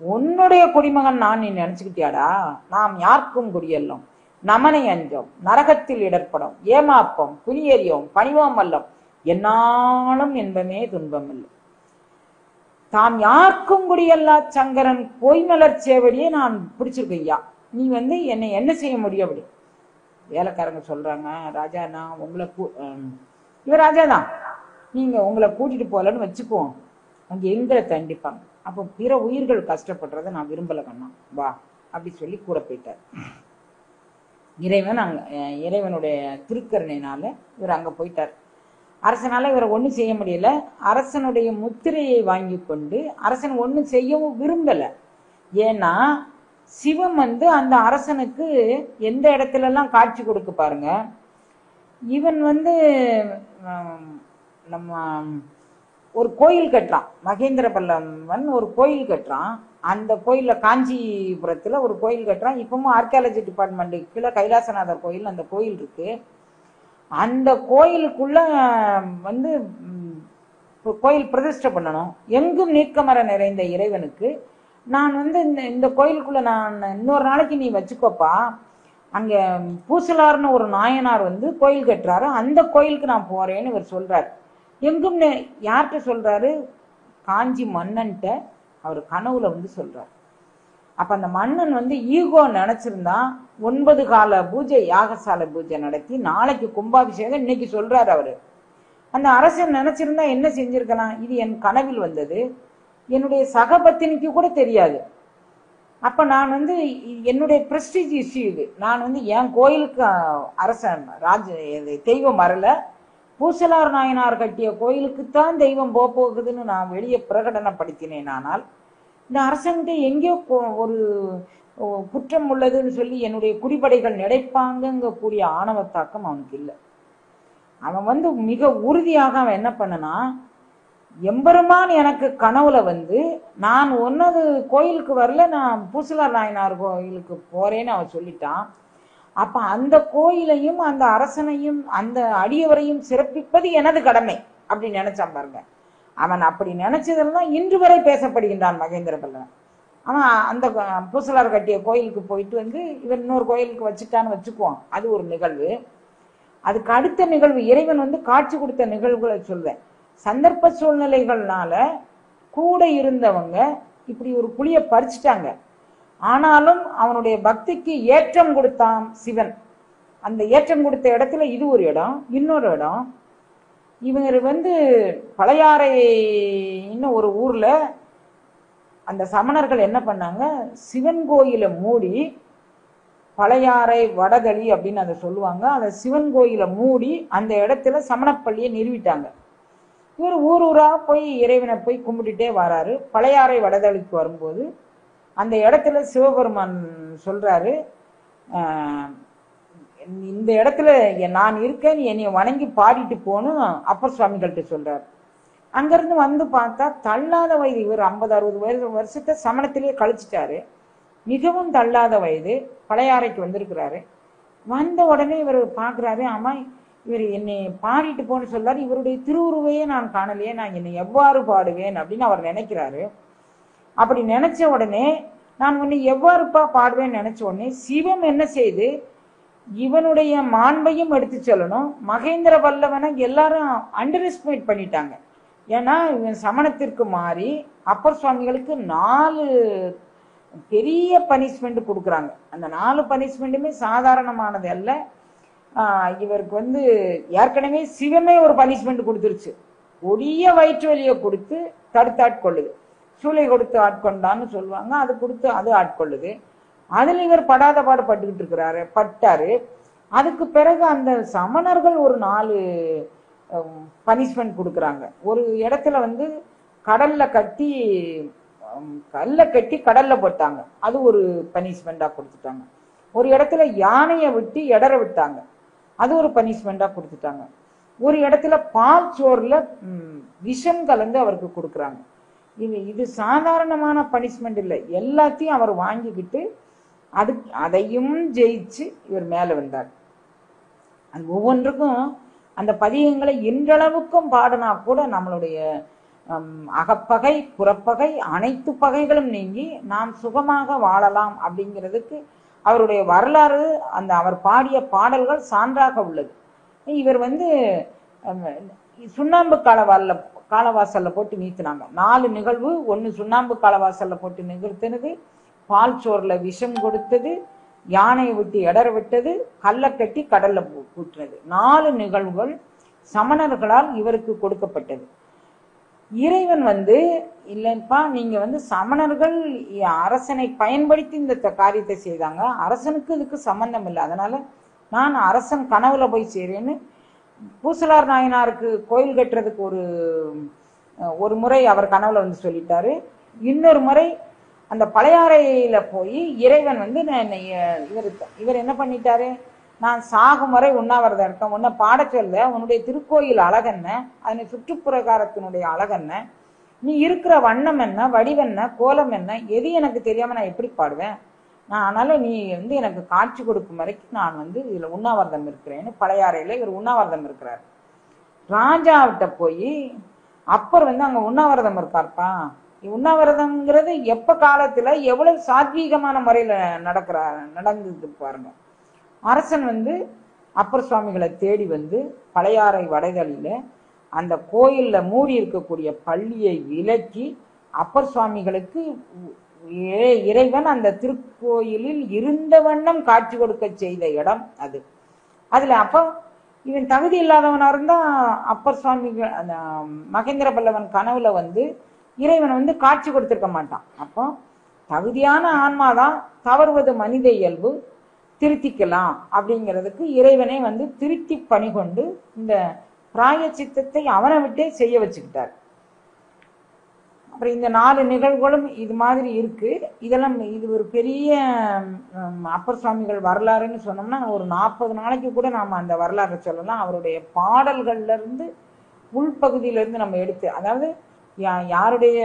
S1: உன்னுடைய குடிமகன் நான் நீ நினைச்சுக்கிட்டியாடா, நாம் யாருக்கும் குடியல்லும், நமனை அஞ்சோம், நரகத்தில் இடர்படும், ஏமாப்போம், புலியறியோம், பணிவோம் அல்லம், என்னாலும் என்பமே துன்பம் இல்லை. தாம் யாருக்கும் குடியல்லா சங்கரன் பொய்மலர் சேவடியே நான் பிடிச்சிருக்கையா, நீ என்னை என்ன செய்ய முடியும் அப்படி. வேலைக்காரங்க சொல்றாங்க, ராஜா நான் உங்களை இவர் ராஜா தான், நீங்க உங்களை கூட்டிட்டு போகலன்னு வச்சுக்குவோம், அங்க எங்களை தண்டிப்பாங்க, அப்போ பிற உயிர்கள் கஷ்டப்படுறத நான் விரும்பல கண்ணா, வா அப்படி சொல்லி கூட போயிட்டார். இறைவனுடைய திருக்கருணையினால இவர் அங்க போயிட்டார். அரசனால இவரை ஒன்றும் செய்ய முடியல. அரசனுடைய முத்திரையை வாங்கி கொண்டு அரசன் ஒன்றும் செய்யவும் விரும்பல. ஏன்னா சிவம் அந்த அரசனுக்கு எந்த இடத்துல எல்லாம் காட்சி கொடுக்க பாருங்க. இவன் வந்து நம்ம ஒரு கோயில் கட்டுறான். மகேந்திர பல்லவன் ஒரு கோயில் கட்டுறான். அந்த கோயில்ல காஞ்சிபுரத்துல ஒரு கோயில் கட்டுறான். இப்பவும் ஆர்கியாலஜி டிபார்ட்மெண்ட் கீழே கைலாசநாதர் கோயில் அந்த கோயில் இருக்கு. அந்த கோயிலுக்குள்ள வந்து கோயில் பிரதிஷ்டை பண்ணணும். எங்கும் நீக்கமர நிறைந்த இறைவனுக்கு நான் வந்து இந்த கோயிலுக்குள்ள நான் இன்னொரு நாளைக்கு நீ வச்சுக்கோப்பா, அங்க பூசலார்னு ஒரு நாயனார் வந்து கோயில் கட்டுறாரு, அந்த கோயிலுக்கு நான் போறேன்னு இவர் சொல்றாரு. எங்கும் யார்கிட்ட சொல்றாரு? காஞ்சி மன்னன்ட்ட அவர் கனவுல வந்து சொல்றாரு. அப்ப அந்த மன்னன் வந்து ஈகோ நினைச்சிருந்தா 9 கால பூஜை யாகசாலை பூஜை நடத்தி நாளைக்கு கும்பாபிஷேகம் இன்னைக்கு சொல்றாரு அவரு. அந்த அரசன் நினைச்சிருந்தா என்ன செஞ்சிருக்கலாம்? இது என் கனவில் வந்தது, என்னுடைய சகபத்தினிக்கு கூட தெரியாது. அப்ப நான் வந்து என்னுடைய பிரஸ்டீஜ் இஷ்யூ இது. நான் வந்து என் கோயிலுக்கு அரசன் தெய்வம் வரல, பூசலார் நாயனார் கட்டிய கோயிலுக்குத்தான் தெய்வம் போகுதுன்னு நான் வெளியே பிரகடனப்படுத்தினேன். ஆனால் இந்த அரசன்கிட்ட எங்கேயோ ஒரு குற்றம் உள்ளதுன்னு சொல்லி என்னுடைய குடிப்படைகள் நினைப்பாங்க கூடிய ஆணவத்தாக்கம் அவனுக்கு இல்லை. அவன் வந்து மிக உறுதியாக அவன் என்ன பண்ணனா, எம்பெருமான் எனக்கு கனவுல வந்து நான் ஒன்னது கோயிலுக்கு வரல, நான் பூசலார் நாயனார் கோயிலுக்கு போறேன்னு அவன் சொல்லிட்டான். அப்ப அந்த கோயிலையும் அந்த அரசனையும் அந்த அடியவரையும் சிறப்பிப்பது எனது கடமை அப்படின்னு நினைச்சான் பாருங்க. அவன் அப்படி நினைச்சதெல்லாம் இன்று வரை பேசப்படுகின்றான் மகேந்திர பல்லவன். அவன் அந்த பூசலார் கட்டிய கோயிலுக்கு போயிட்டு வந்து இவன் இன்னொரு கோயிலுக்கு வச்சுட்டான்னு வச்சுக்குவான். அது ஒரு நிகழ்வு. அதுக்கு அடுத்த நிகழ்வு இறைவன் வந்து காட்சி கொடுத்த நிகழ்வுகளை சொல்வேன். சந்தர்ப்ப சூழ்நிலைகள்னால கூட இருந்தவங்க இப்படி ஒரு புளிய பறிச்சுட்டாங்க. ஆனாலும் அவனுடைய பக்திக்கு ஏற்றம் கொடுத்தான் சிவன். அந்த ஏற்றம் கொடுத்த இடத்துல இது ஒரு இடம். இன்னொரு இடம், இவங்க வந்து பழையாறை இன்னும் ஒரு ஊர்ல அந்த சமணர்கள் என்ன பண்ணாங்க, சிவன் கோயிலை மூடி, பழையாறை வடதளி அப்படின்னு அதை சொல்லுவாங்க, அந்த சிவன் கோயிலை மூடி அந்த இடத்துல சமணப்பள்ளியை நிறுவிட்டாங்க. இவர் ஊர் ஊரா போய் இறைவனை போய் கும்பிட்டுட்டே வராரு. பழையாறை வடதளிக்கு வரும்போது அந்த இடத்துல சிவபெருமான் சொல்றாரு, இந்த இடத்துல நான் இருக்கேன், என்னைய வணங்கி பாடிட்டு போன்னு அப்பர் சுவாமிகள்கிட்ட சொல்றாரு. அங்கிருந்து வந்து பார்த்தா தள்ளாத வயது, இவர் 50-60 வருஷத்தை சமணத்திலேயே கழிச்சிட்டாரு, மிகவும் தள்ளாத வயது, பழையாறைக்கு வந்திருக்கிறாரு. வந்த உடனே இவர் பார்க்குறாரு, ஆமா இவர் என்னை பாடிட்டு போன்னு சொல்றாரு, இவருடைய திருவுருவையே நான் காணலையே, நான் என்னை எவ்வாறு பாடுவேன் அப்படின்னு அவர் நினைக்கிறாரு. அப்படி நினைச்ச உடனே நான் உன்னை எவ்வாறுப்பா பாடுவேன்னு நினைச்ச உடனே சிவம் என்ன செய்து இவனுடைய மாண்பையும் எடுத்து சொல்லணும். மகேந்திர பல்லவனை எல்லாரும் அண்டர் எஸ்டிமேட் பண்ணிட்டாங்க. ஏன்னா இவன் சமணத்திற்கு மாறி அப்பர் சுவாமிகளுக்கு 4 பெரிய பனிஷ்மெண்ட் கொடுக்குறாங்க. அந்த 4 பனிஷ்மெண்ட்டுமே சாதாரணமானது அல்ல. இவருக்கு வந்து ஏற்கனவே சிவமே ஒரு பனிஷ்மெண்ட் கொடுத்துருச்சு, கொடிய வயிற்று வலியை கொடுத்து தடுத்தாட்கொள்ளுது. சூளை கொடுத்து ஆட்கொண்டான்னு சொல்லுவாங்க, அது கொடுத்து அது ஆட்கொள்ளுது. அதுல இவர் படாத பாடு பட்டுக்கிட்டு பட்டாரு. அதுக்கு பிறகு அந்த சமணர்கள் ஒரு 4 பனிஷ்மெண்ட் கொடுக்குறாங்க. ஒரு இடத்துல வந்து கடல்ல கட்டி கல்ல கட்டி கடல்ல போட்டாங்க, அது ஒரு பனிஷ்மெண்டா கொடுத்துட்டாங்க. ஒரு இடத்துல யானையை விட்டு எடற விட்டாங்க, அது ஒரு பனிஷ்மெண்டா கொடுத்துட்டாங்க. ஒரு இடத்துல பால் சோறுல விஷம் கலந்து அவருக்கு கொடுக்குறாங்க. இது சாதாரணமான பனிஷ்மெண்ட் இல்லை. எல்லாத்தையும் அவர் வாங்கிக்கிட்டு அதையும் ஜெயிச்சு இவர் மேல வந்தார். அது ஒவ்வொன்றுக்கும் அந்த பதிகங்களை இன்றளவுக்கும் பாடினா கூட நம்மளுடைய அகப்பகை புறப்பகை அனைத்து பகைகளும் நீங்கி நாம் சுகமாக வாழலாம் அப்படிங்கிறதுக்கு அவருடைய வரலாறு, அந்த அவர் பாடிய பாடல்கள் சான்றாக உள்ளது. இவர் வந்து சுண்ணாம்பு காலவாசல்ல போட்டு நீத்தினாங்க. 4 நிகழ்வு. 1 சுண்ணாம்பு காலவாசல்ல போட்டு நிகழ்த்தினது, பால் சோறுல விஷம் கொடுத்தது, யானையை விட்டு எடற விட்டது, கல்லை கட்டி கடல்ல கூட்டினது. 4 நிகழ்வுகள் சமணர்களால் இவருக்கு கொடுக்கப்பட்டது. இறைவன் வந்து இல்லைப்பா, நீங்க வந்து சமணர்கள் அரசனை பயன்படுத்தி இந்த காரியத்தை செய்தாங்க, அரசனுக்கு இதுக்கு சம்பந்தம் இல்லை, அதனால நான் அரசன் கனவுல போய் செய்றேன்னு பூசலார் நாயனாருக்கு கோயில் கட்டுறதுக்கு ஒரு முறை அவர் கனவுல வந்து சொல்லிட்டாரு. இன்னொரு முறை அந்த பழையாறையில போய் இறைவன் வந்து இவர் என்ன பண்ணிட்டாரு, நான் சாகும் வரை உண்ணாவிரதம் இருக்கேன், உன்னை பாட சொல்ல, உன்னுடைய திருக்கோயில் அழகென்ன, அதனை சுற்றுப்புறகாரத்தினுடைய அழகென்ன, நீ இருக்கிற வண்ணம் என்ன, வடிவென்ன, கோலம் என்ன, எது எனக்கு தெரியாம நான் எப்படி பாடுவேன், நான் அதனால நீ எனக்கு காட்சி கொடுக்கும் வரைக்கும் நான் இதுல உண்ணாவிரதம் இருக்கிறேன்னு பழையாறையில இவர் உண்ணாவிரதம் இருக்கிறார். ராஜாவிட்ட போய் அப்பர் அங்க உண்ணாவிரதம் இருக்கார்ப்பா, உண்ணாவிரதம்ங்கிறது எப்ப காலத்துல எவ்வளவு சாத்வீகமான முறையில நடந்தது பாருங்க. அரசன் அப்பர் சுவாமிகளை தேடி பழையாறை வடைதலில அந்த கோயில்ல மூடி இருக்கக்கூடிய பள்ளியை விலக்கி அப்பர் சுவாமிகளுக்கு இறைவன் அந்த திருக்கோயிலில் இருந்த வண்ணம் காட்சி கொடுக்க செய்த இடம் அது. அதுல அப்ப இவன் தகுதி இல்லாதவனா இருந்தா அப்பர் சுவாமிகள் அந்த மகேந்திர பல்லவன் கனவுல இறைவன் காட்சி கொடுத்திருக்க மாட்டான். அப்போ தகுதியான ஆன்மாதான் தவறுவது மனித இயல்பு, திருத்திக்கலாம் அப்படிங்கிறதுக்கு இறைவனை திருத்தி பணி கொண்டு இந்த பிராயச்சித்தத்தை அவனை விட்டே செய்ய வச்சுக்கிட்டார். அப்புறம் இந்த 4 நிகழ்வுகளும் இது மாதிரி இருக்கு. இதெல்லாம் இது ஒரு பெரிய அப்பர் சுவாமிகள் வரலாறுன்னு சொன்னோம்னா ஒரு 40 நாளைக்கு கூட நாம அந்த வரலாறு சொல்லலாம். அவருடைய பாடல்கள்ல இருந்து உள்பகுதியில இருந்து நம்ம எடுத்து, அதாவது யாருடைய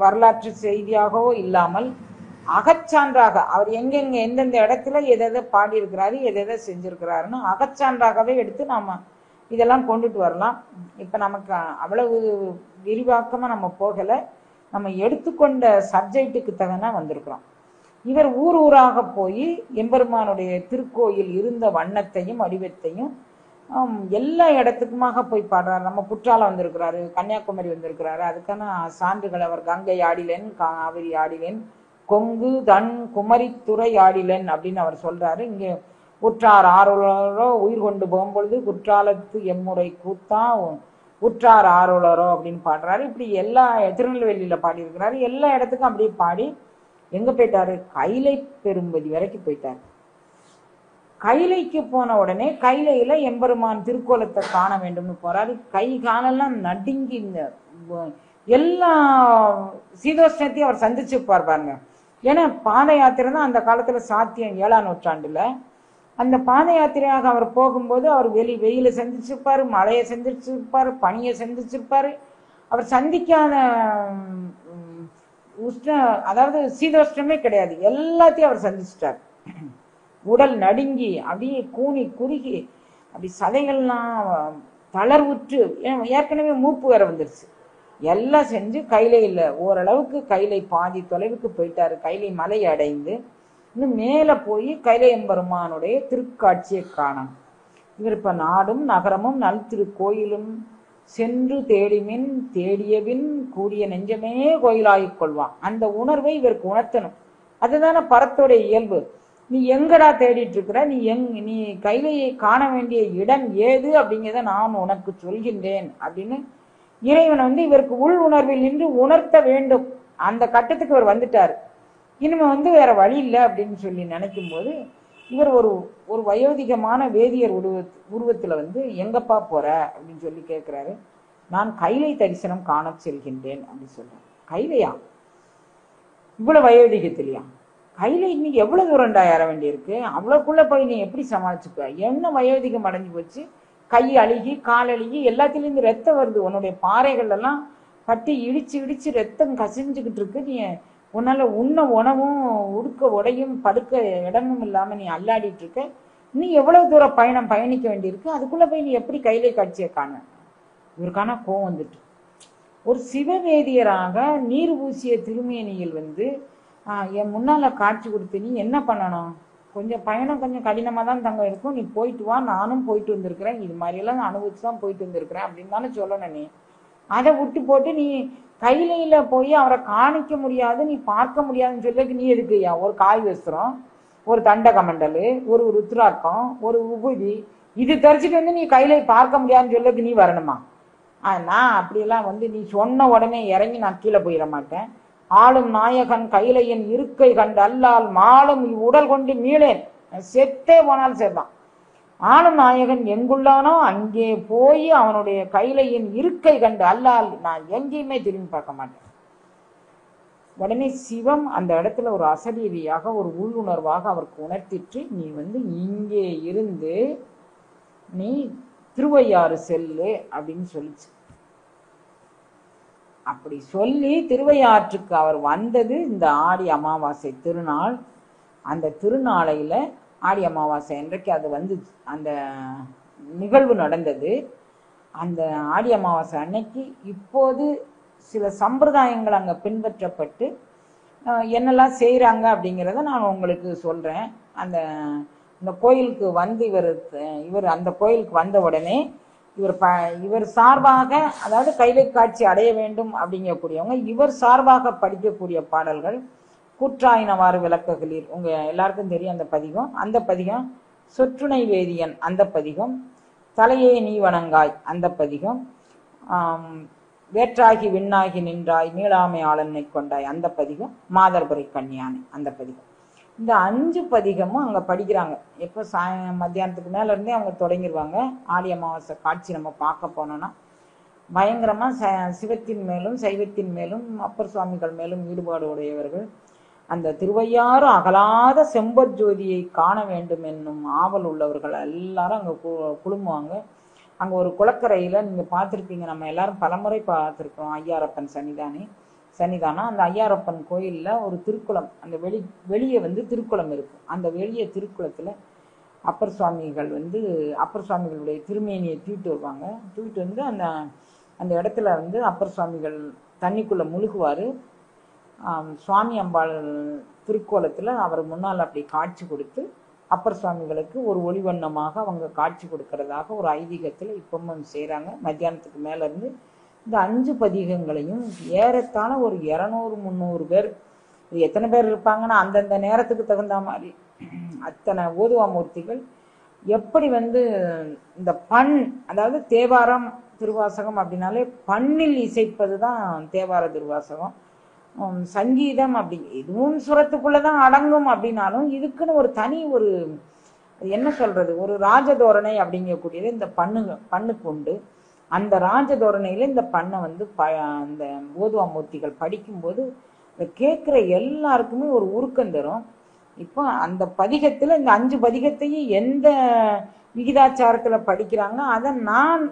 S1: வரலாற்று செய்தியாகவோ இல்லாமல் அகச்சான்றாக அவர் எங்கெங்க எந்தெந்த இடத்துல எதை பாடியிருக்கிறாரு, எதை செஞ்சிருக்கிறாருன்னு அகச்சான்றாகவே எடுத்து நாம இதெல்லாம் கொண்டுட்டு வரலாம். இப்ப நமக்கு அவ்வளவு விரிவாக்கமா நம்ம போகல, நம்ம எடுத்துக்கொண்ட சப்ஜெக்டுக்கு தகுந்த வந்திருக்கிறோம். இவர் ஊர் ஊராக போய் எம்பெருமானுடைய திருக்கோயில் இருந்த வண்ணத்தையும் வடிவத்தையும் எல்லா இடத்துக்குமாக போய் பாடுறாரு. நம்ம குற்றாலம் வந்திருக்கிறாரு, கன்னியாகுமரி வந்திருக்கிறாரு, அதுக்கான சான்றுகள் அவர் கங்கை ஆடிலேன், காவிரி ஆடிலேன், கொங்கு தன் குமரித்துறை ஆடிலேன் அப்படின்னு அவர் சொல்றாரு. இங்க உற்றார் ஆரோலரோ உயிர் கொண்டு போகும்பொழுது குற்றாலத்து எம்முறை கூத்தா உற்றார் ஆரோலரோ அப்படின்னு பாடுறாரு. இப்படி எல்லா திருநெல்வேலியில பாடியிருக்கிறாரு. எல்லா இடத்துக்கும் அப்படியே பாடி எங்க போயிட்டாரு, கைலை பெரும்பதி வரைக்கும் போயிட்டாரு. கைலைக்கு போன உடனே கைலையில எம்பெருமான் திருக்கோலத்தை காண வேண்டும்னு போறாரு. கை காலெல்லாம் நடுங்கி எல்லா சீதோஷ்ணத்தையும் அவர் சந்திச்சுப்பார் பாருங்க. ஏன்னா பாத யாத்திரை தான் அந்த காலத்துல சாத்தியம். 7ஆம் நூற்றாண்டுல அந்த பாத யாத்திரையாக அவர் போகும்போது அவர் வெயில சந்திச்சிருப்பாரு, மழையை சந்திச்சிருப்பாரு, பனியை சந்திச்சிருப்பாரு. அவர் சந்திக்காத அதாவது சீதோஷ்ணமே கிடையாது, எல்லாத்தையும் அவர் சந்திச்சிட்டார். உடல் நடுங்கி அப்படியே கூனி குறுகி அப்படி சதைகள்லாம் தளர்வுற்று, ஏற்கனவே மூப்பு வேற வந்துருச்சு, எல்லாம் செஞ்சு கைலையில் ஓரளவுக்கு கைலை பாதி தொலைவுக்கு போயிட்டாரு. கைலை மலை அடைந்து இன்னும் மேல போய் கைலை எம்பெருமானுடைய திருக்காட்சியை காணணும். இவர் இப்ப நாடும் நகரமும் நல் திருக்கோயிலும் சென்று தேடிமின் தேடியபின் கூடிய நெஞ்சமே கோயிலாகிக் கொள்வான். அந்த உணர்வை இவருக்கு உணர்த்தணும். அதுதானே பரத்தோடைய இயல்பு. நீ எங்கடா தேடிட்டு இருக்கிற, நீ கைலையை காண வேண்டிய இடம் ஏது அப்படிங்கிறத நான் உனக்கு சொல்கின்றேன் அப்படின்னு இறைவன் இவருக்கு உள் உணர்வில் நின்று உணர்த்த வேண்டும். அந்த கட்டத்துக்கு இவர் வந்துட்டாரு. இனிமே வேற வழி இல்லை அப்படின்னு சொல்லி நினைக்கும் போது இவர் ஒரு வயோதிகமான வேதியர் உருவத்துல எங்கப்பா போற அப்படின்னு சொல்லி கேட்கிறாரு. நான் கைலை தரிசனம் காண செல்கின்றேன் அப்படின்னு சொல்றேன். கைலையா, இவ்வளவு வயோதிகத்திலையா? கைலை இன்னைக்கு எவ்வளவு தூரண்டா ஏற வேண்டியிருக்கு, அவ்வளவுக்குள்ள போய் நீ எப்படி சமாளிச்சுக்க? என்ன வயோதிகம் அடைஞ்சு போச்சு, கை அழுகி கால் அழுகி எல்லாத்திலேருந்து ரத்தம் வருது, உன்னுடைய பாறைகள் எல்லாம் பட்டி இடிச்சு இடிச்சு ரத்தம் கசிஞ்சுக்கிட்டு இருக்கு, நீ உன்னால உண்ண உணவும் உடுக்க உடையும் படுக்க இடமும் இல்லாம நீ அல்லாடிட்டு இருக்க, நீ எவ்வளவு தூரம் பயணிக்க வேண்டியிருக்கு, அதுக்குள்ள போய் நீ எப்படி கைலை காட்சியை காண? இவருக்கான கோவம் வந்துட்டு ஒரு சிவவேதியராக நீர் பூசிய திருமேனியில் என் முன்னால காட்சி கொடுத்து நீ என்ன பண்ணணும்? கொஞ்சம் பயணம் கொஞ்சம் கடினமா தான் தங்க இருக்கும், நீ போயிட்டு வா, நானும் போயிட்டு வந்திருக்கிறேன், இது மாதிரி எல்லாம் அனுபவிச்சு தான் போயிட்டு வந்திருக்கிறேன் அப்படின்னு தானே சொல்லணும். நீ அதை விட்டு போட்டு நீ கைலையில போய் அவரை காணிக்க முடியாது, நீ பார்க்க முடியாதுன்னு சொல்லி நீ எதுக்குயா ஒரு காய் வஸ்திரம், ஒரு தண்ட கமண்டல், ஒரு ருத்ராக்கம், ஒரு உபூதி இது தரிச்சுட்டு நீ கைலை பார்க்க முடியாதுன்னு சொல்லி நீ வரணுமா? நான் அப்படியெல்லாம் நீ சொன்ன உடனே இறங்கி நான் கீழே போயிட மாட்டேன். ஆளும் நாயகன் கைலையின் இருக்கை கண்டு அல்லால் மாளும் உடல் கொண்டு மீளேன், செத்தே போனாலும் சேர்ந்தான். ஆளும் நாயகன் எங்குள்ளானோ அங்கே போய் அவனுடைய கைலையின் இருக்கை கண்டு அல்லால் நான் எங்கேயுமே திரும்பி பார்க்க மாட்டேன். உடனே சிவம் அந்த இடத்துல ஒரு அசரீரியாக ஒரு உள்ளுணர்வாக அவருக்கு உணர்த்திட்டு, நீ இங்கே இருந்து நீ திருவையாறு செல்லு அப்படின்னு சொல்லிச்சு. அப்படி சொல்லி திருவையாற்றுக்கு அவர் வந்தது இந்த ஆடி அமாவாசை திருநாள். அந்த திருநாளையில ஆடி அமாவாசை அன்றைக்கு அது அந்த நிகழ்வு நடந்தது. அந்த ஆடி அமாவாசை அன்னைக்கு இப்போது சில சம்பிரதாயங்கள் அங்கே பின்பற்றப்பட்டு என்னெல்லாம் செய்கிறாங்க அப்படிங்கிறத நான் உங்களுக்கு சொல்கிறேன். இந்த கோயிலுக்கு இவர் அந்த கோயிலுக்கு வந்த உடனே இவர் சார்பாக, அதாவது கைலை காட்சி அடைய வேண்டும் அப்படிங்கக்கூடியவங்க இவர் சார்பாக படிக்கக்கூடிய பாடல்கள் கூற்றாயினவாறு விளக்குகளீர், உங்க எல்லாருக்கும் தெரியும் அந்த பதிகம். அந்த பதிகம் சொற்றுணை வேதியன் அந்த பதிகம், தலையே நீ வணங்காய் அந்த பதிகம், வேற்றாகி விண்ணாகி நின்றாய் நீளாமை ஆளனை கொண்டாய் அந்த பதிகம், மாதர்புரை கன்னியானை அந்த பதிகம். இந்த 5 பதிகமும் அங்கே படிக்கிறாங்க. எப்போ மத்தியானத்துக்கு மேலே இருந்தே அவங்க தொடங்கிடுவாங்க. ஆடி அமாவாசை காட்சி நம்ம பார்க்க போனோன்னா பயங்கரமாக சிவத்தின் மேலும் சைவத்தின் மேலும் அப்பர் சுவாமிகள் மேலும் ஈடுபாடு உடையவர்கள். அந்த திருவையாறு அகலாத செம்பொற்ஜோதியை காண வேண்டும் என்னும் ஆவல் உள்ளவர்கள் எல்லாரும் அங்கே குழுமுவாங்க. அங்கே ஒரு குளக்கரையில் நீங்கள் பார்த்துருப்பீங்க, நம்ம எல்லாரும் பலமுறை பார்த்துருக்கோம், ஐயாரப்பன் சன்னிதானம். அந்த ஐயாரப்பன் கோயிலில் ஒரு திருக்குளம், அந்த வெளியே திருக்குளம் இருக்கும். அந்த வெளியே திருக்குளத்தில் அப்பர் சுவாமிகள் அப்பர் சுவாமிகளுடைய திருமேனியை தூக்கிட்டு வருவாங்க. தூக்கிட்டு அந்த இடத்துல அப்பர் சுவாமிகள் தண்ணிக்குள்ளே முழுகுவார். சுவாமி அம்பாள் திருக்கோலத்தில் அவர் முன்னால் அப்படி காட்சி கொடுத்து அப்பர் சுவாமிகளுக்கு ஒரு ஒளிவண்ணமாக அவங்க காட்சி கொடுக்கறதாக ஒரு ஐதீகத்தில் இப்பவும் செய்கிறாங்க. மத்தியானத்துக்கு மேலேருந்து இந்த 5 பதிகங்களையும் ஏறத்தாழ ஒரு 200-300 பேர், இது எத்தனை பேர் இருப்பாங்கன்னா அந்தந்த நேரத்துக்கு தகுந்த மாதிரி அத்தனை ஓதுவாமூர்த்திகள் எப்படி இந்த பண், அதாவது தேவாரம் திருவாசகம் அப்படின்னாலே பண்ணில் இசைப்பது தான் தேவார திருவாசகம். சங்கீதம் அப்படி இதுவும் சுரத்துக்குள்ளதான் அடங்கும் அப்படின்னாலும் இதுக்குன்னு ஒரு தனி ஒரு என்ன சொல்றது, ஒரு ராஜதோரணை அப்படிங்கக்கூடியது இந்த பண்ணுக்கு உண்டு. அந்த ராஜதோரணையில இந்த பண்ணை அந்த ஓதுவாமூர்த்திகள் படிக்கும்போது கேட்குற எல்லாருக்குமே ஒரு உருக்கம் தரும். இப்போ அந்த பதிகத்துல இந்த 5 பதிகத்தையும் எந்த விகிதாச்சாரத்துல படிக்கிறாங்க, அதை நான்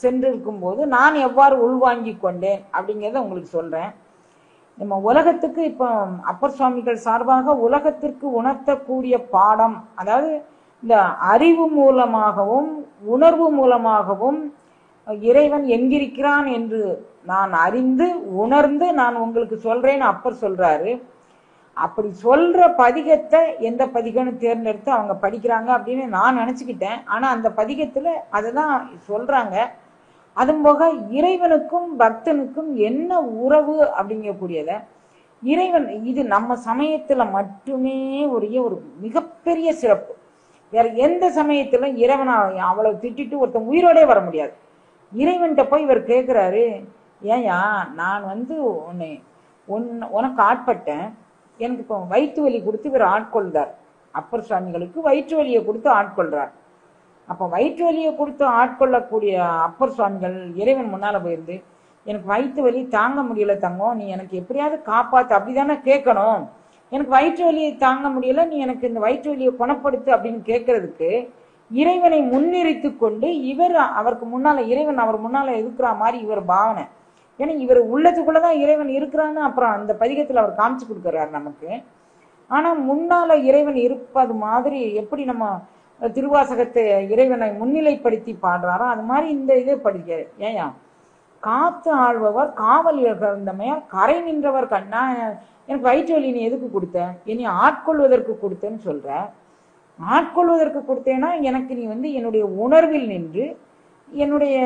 S1: சென்றிருக்கும் போது நான் எவ்வாறு உள்வாங்கி கொண்டேன் அப்படிங்கிறத உங்களுக்கு சொல்றேன். நம்ம உலகத்துக்கு இப்போ அப்பர் சுவாமிகள் சார்பாக உலகத்திற்கு உணர்த்தக்கூடிய பாடம், அதாவது இந்த அறிவு மூலமாகவும் உணர்வு மூலமாகவும் இறைவன் எங்கிருக்கிறான் என்று நான் அறிந்து உணர்ந்து நான் உங்களுக்கு சொல்றேன்னு அப்பர் சொல்றாரு. அப்படி சொல்ற பதிகத்தை எந்த பதிகம்னு தேர்ந்தெடுத்து அவங்க படிக்கிறாங்க அப்படின்னு நான் நினைச்சுக்கிட்டேன். ஆனா அந்த பதிகத்துல அதுதான் சொல்றாங்க. அதுவும் போக இறைவனுக்கும் பக்தனுக்கும் என்ன உறவு அப்படிங்கக்கூடியத இறைவன், இது நம்ம சமயத்துல மட்டுமே ஒரு மிகப்பெரிய சிறப்பு. வேற எந்த சமயத்துல இறைவன் அவ்வளவு திட்டிட்டு ஒருத்தன் உயிரோடே வர முடியாது. இறைவன்கிட்ட போய் இவர் கேட்கிறாரு, ஏயா நான் உனக்கு ஆட்பட்டேன், எனக்கு இப்போ வயிற்று வலி கொடுத்து இவர் ஆட்கொள்றார். அப்பர் சுவாமிகளுக்கு வயிற்று வலியை கொடுத்து ஆட்கொள்றார். அப்போ வயிற்று வலியை கொடுத்து ஆட்கொள்ளக்கூடிய அப்பர் சுவாமிகள் இறைவன் முன்னால போயிருந்து, எனக்கு வயிற்று வலி தாங்க முடியல தங்கம், நீ எனக்கு எப்படியாவது காப்பாத்து அப்படிதானே கேட்கணும். எனக்கு வயிற்று வலியை தாங்க முடியல, நீ எனக்கு இந்த வயிற்று வலியை குணப்படுத்து அப்படின்னு கேட்கறதுக்கு இறைவனை முன்னிறுத்து கொண்டு அவருக்கு முன்னால இறைவன் அவர் முன்னால இருக்கிற மாதிரி இவர் பாவனை. ஏன்னா இவர் உள்ளத்துக்குள்ளதான் இறைவன் இருக்கிறான்னு அப்புறம் அந்த பதிகத்துல அவர் காமிச்சு கொடுக்குறாரு நமக்கு. ஆனா முன்னால இறைவன் இருப்பது மாதிரி எப்படி நம்ம திருவாசகத்தை இறைவனை முன்னிலைப்படுத்தி பாடுறாரோ அது மாதிரி இந்த இதை படிக்க. ஏயா காத்து ஆழ்பவர் காவல் இருந்தமையால் கரை நின்றவர் கண்ணா, எனக்கு வயிற்று வலி நீ எதுக்கு கொடுத்த, இனி ஆட்கொள்வதற்கு கொடுத்தேன்னு சொல்ற. ஆட்கொள்வதற்கு கொடுத்தேன்னா எனக்கு நீ என்னுடைய உணர்வில் நின்று, என்னுடைய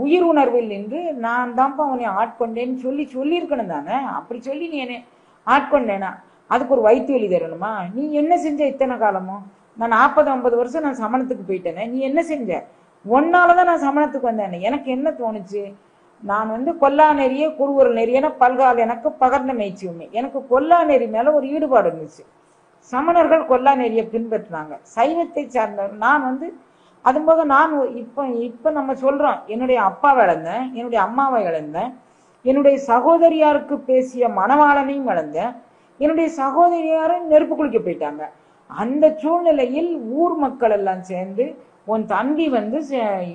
S1: உயிர் உணர்வில் நின்று நான் தான்ப்பா உன்னை ஆட்கொண்டேன்னு சொல்லியிருக்கணும் தானே. அப்படி சொல்லி நீ என்னை ஆட்கொண்டேனா அதுக்கு ஒரு வயிற்று வலி தரணுமா? நீ என்ன செஞ்ச இத்தனை காலமும்? நான் 40-50 வருஷம் நான் சமணத்துக்கு போயிட்டேனே, நீ என்ன செஞ்ச? ஒன்னாலதான் நான் சமணத்துக்கு வந்தேன். எனக்கு என்ன தோணுச்சு, நான் கொல்லா நெறிய குருவூர் நெறியன பல்கால் எனக்கு பகர்ந்த மேய்ச்சி உண்மை. எனக்கு கொல்லா நெறி மேல ஒரு ஈடுபாடு இருந்துச்சு. சமணர்கள் கொல்லா நெறிய பின்பற்றினாங்க, சைவத்தை சார்ந்தவர். நான் அதுபோக நான் இப்ப நம்ம சொல்றோம், என்னுடைய அப்பாவை இழந்தேன், என்னுடைய அம்மாவை இழந்தேன், என்னுடைய சகோதரியாருக்கு பேசிய மணவாளனையும் இழந்தேன். என்னுடைய சகோதரியாரும் நெருப்பு குளிக்க போயிட்டாங்க. அந்த சூழ்நிலையில் ஊர் மக்கள் எல்லாம் சேர்ந்து உன் தம்பி வந்து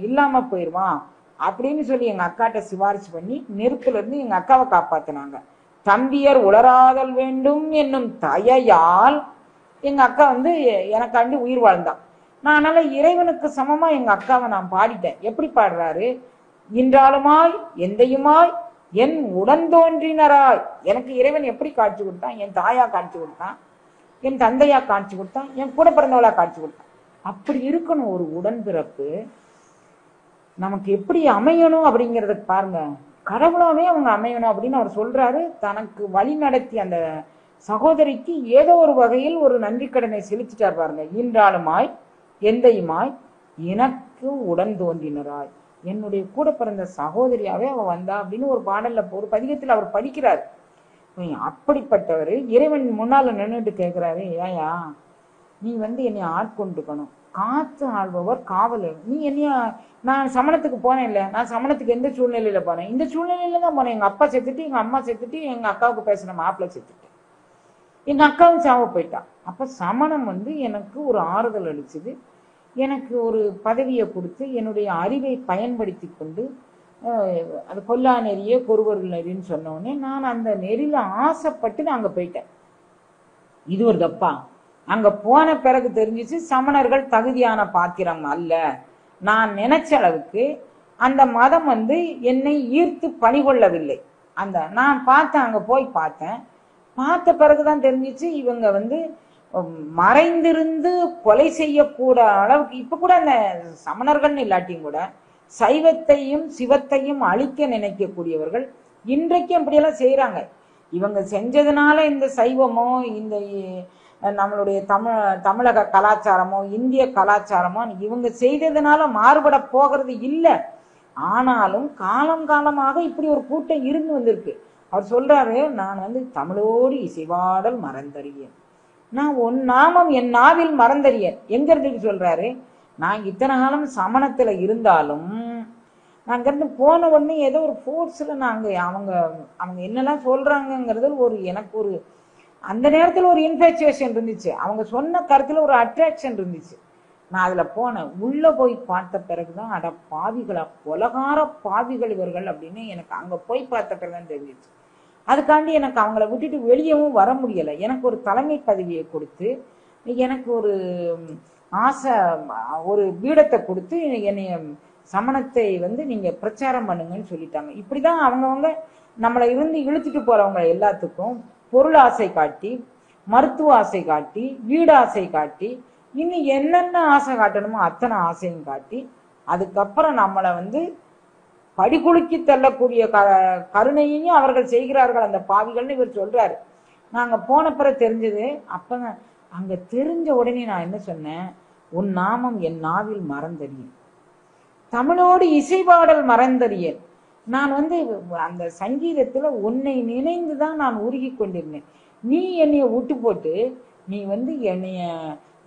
S1: இல்லாம போயிடுவான் அப்படின்னு சொல்லி எங்க அக்காட்ட சிபாரிசு பண்ணி நெருப்புல இருந்து எங்க அக்காவை காப்பாத்தினாங்க. தம்பியர் உளராதல் வேண்டும் என்னும் தயையால் எங்க அக்கா வந்து எனக்காண்டி உயிர் வாழ்ந்தான். நான் அதனால இறைவனுக்கு சமமா எங்க அக்காவை நான் பாடிட்டேன். எப்படி பாடுறாரு? இன்றாலுமாய் எந்தையுமாய் என் உடன் தோன்றினராய். எனக்கு இறைவன் எப்படி காட்சி கொடுத்தான்? என் தாயா காட்சி கொடுத்தான், என் தந்தையா காட்சி கொடுத்தான், என் கூட பிறந்தவளா காட்சி கொடுத்தான். அப்படி இருக்கணும் ஒரு உடன்பிறப்பு. நமக்கு எப்படி அமையணும் அப்படிங்கிறதுக்கு பாருங்க. கடவுளாவே அவங்க அமையணும் அப்படின்னு அவர் சொல்றாரு. தனக்கு வழி நடத்தி அந்த சகோதரிக்கு ஏதோ ஒரு வகையில் ஒரு நன்றி கடனை செலுத்திட்டார் பாருங்க. ஈன்றாலுமாய் எந்தையுமாய் எனக்கு உடன் தோன்றினராய், என்னுடைய கூட பிறந்த சகோதரியாவே அவ வந்தா அப்படின்னு ஒரு பாடல்ல ஒரு பதிகத்தில் அவர் படிக்கிறார். அப்படிப்பட்டவர் இறைவன் முன்னால நின்றுட்டு கேட்கிறாரு, ஏயா நீ வந்து என்னை ஆட்கொண்டுக்கணும், காத்து ஆள்பவர் காவலர். நீ என்னைய நான் சமணத்துக்கு போனேன் இல்ல, நான் சமணத்துக்கு எந்த சூழ்நிலையில போனேன்? இந்த சூழ்நிலையில தான் போனேன். எங்க அப்பா செத்துட்டு, எங்க அம்மா செத்துட்டு, எங்க அக்காவுக்கு பேசின மாப்பிள்ளை செத்துட்டு, எங்க அக்காவும் சாவ போயிட்டான். அப்ப சமணம் வந்து எனக்கு ஒரு ஆறுதல் அளிச்சுது, எனக்கு ஒரு பதவியை கொடுத்து என்னுடைய அறிவை பயன்படுத்தி கொண்டு அது கொல்லா நெறிய கொருவருள் நெறின்னு சொன்னோடனே நான் அந்த நெறியில ஆசைப்பட்டு நான் அங்க போயிட்டேன். இது ஒரு தப்பா? அங்க போன பிறகு தெரிஞ்சிச்சு சமணர்கள் தகுதியான பாத்திரம் அல்ல. நான் நினைச்ச அளவுக்கு அந்த மதம் வந்து என்னை ஈர்த்து பணிகொள்ளவில்லை. அந்த நான் பார்த்தேன், அங்க போய் பார்த்தேன். பார்த்த பிறகுதான் தெரிஞ்சிச்சு இவங்க வந்து மறைந்திருந்து கொலை செய்யக்கூட அளவுக்கு. இப்ப கூட அந்த சமணர்கள்னு இல்லாட்டியும் கூட சைவத்தையும் சிவத்தையும் அழிக்க நினைக்கக்கூடியவர்கள் இன்றைக்கு அப்படியெல்லாம் செய்யறாங்க. இவங்க செஞ்சதுனால இந்த சைவமோ இந்த நம்மளுடைய தமிழக கலாச்சாரமோ இந்திய கலாச்சாரமோ இவங்க செய்ததுனால மாறுபட போகிறது இல்லை. ஆனாலும் காலம் காலமாக இப்படி ஒரு கூட்டம் இருந்து வந்திருக்கு. அவர் சொல்றாரு, நான் வந்து தமிழோடு இசைவாடல் மறந்தறியேன், நான் உன் நாமம் என் நாவில் மறந்தறியேன். எங்க இருந்து சொல்றாரு? நான் இத்தனை காலம் சமணத்துல இருந்தாலும் நாங்க இருந்து போன உடனே ஏதோ ஒரு ஃபோர்ஸ்ல நாங்க அவங்க என்னெல்லாம் சொல்றாங்கிறது ஒரு எனக்கு ஒரு அந்த நேரத்துல ஒரு இன்ஃபேச்சுவேஷன் இருந்துச்சு. அவங்க சொன்ன கருத்துல ஒரு அட்ராக்ஷன் இருந்துச்சு. நான் அதுல போனேன். உள்ள போய் பார்த்த பிறகுதான் அட பாவிகளா, கொலகார பாவிகள் இவர்கள் அப்படின்னு எனக்கு அங்க போய் பார்த்த பிறகுதான் தெரிஞ்சிச்சு. அதுக்காண்டி எனக்கு அவங்கள விட்டுட்டு வெளியவும் வர முடியலை. எனக்கு ஒரு தலைமை பதவியை கொடுத்து எனக்கு ஒரு ஆசை, ஒரு பீடத்தை கொடுத்து என்னைய சமணத்தை வந்து நீங்க பிரச்சாரம் பண்ணுங்கன்னு சொல்லிட்டாங்க. இப்படிதான் அவங்கவுங்க நம்மளை இருந்து இழுத்துட்டு போறவங்க எல்லாத்துக்கும் பொருள் ஆசை காட்டி, மருத்துவ ஆசை காட்டி, வீடு ஆசை காட்டி, இன்னும் என்னென்ன ஆசை காட்டணுமோ அத்தனை ஆசையும் காட்டி அதுக்கப்புறம் நம்மளை வந்து படிக்குலுக்கி தள்ளக்கூடிய கருணையையும் அவர்கள் செய்கிறார்கள் அந்த பாவிகள்னு இவர் சொல்றாரு. நாங்க போன பிறகு தெரிஞ்சது. அப்ப அங்க தெரிஞ்ச உடனே நான் என்ன சொன்னேன், உன் நாமம் என் நாவில் மறந்தறியேன், தமிழோடு இசைபாடல் மறந்தறியேன். நான் வந்து அந்த சங்கீதத்துல உன்னை நினைந்துதான் நான் உருகி கொண்டிருந்தேன். நீ என்னைய விட்டு போட்டு நீ வந்து என்னைய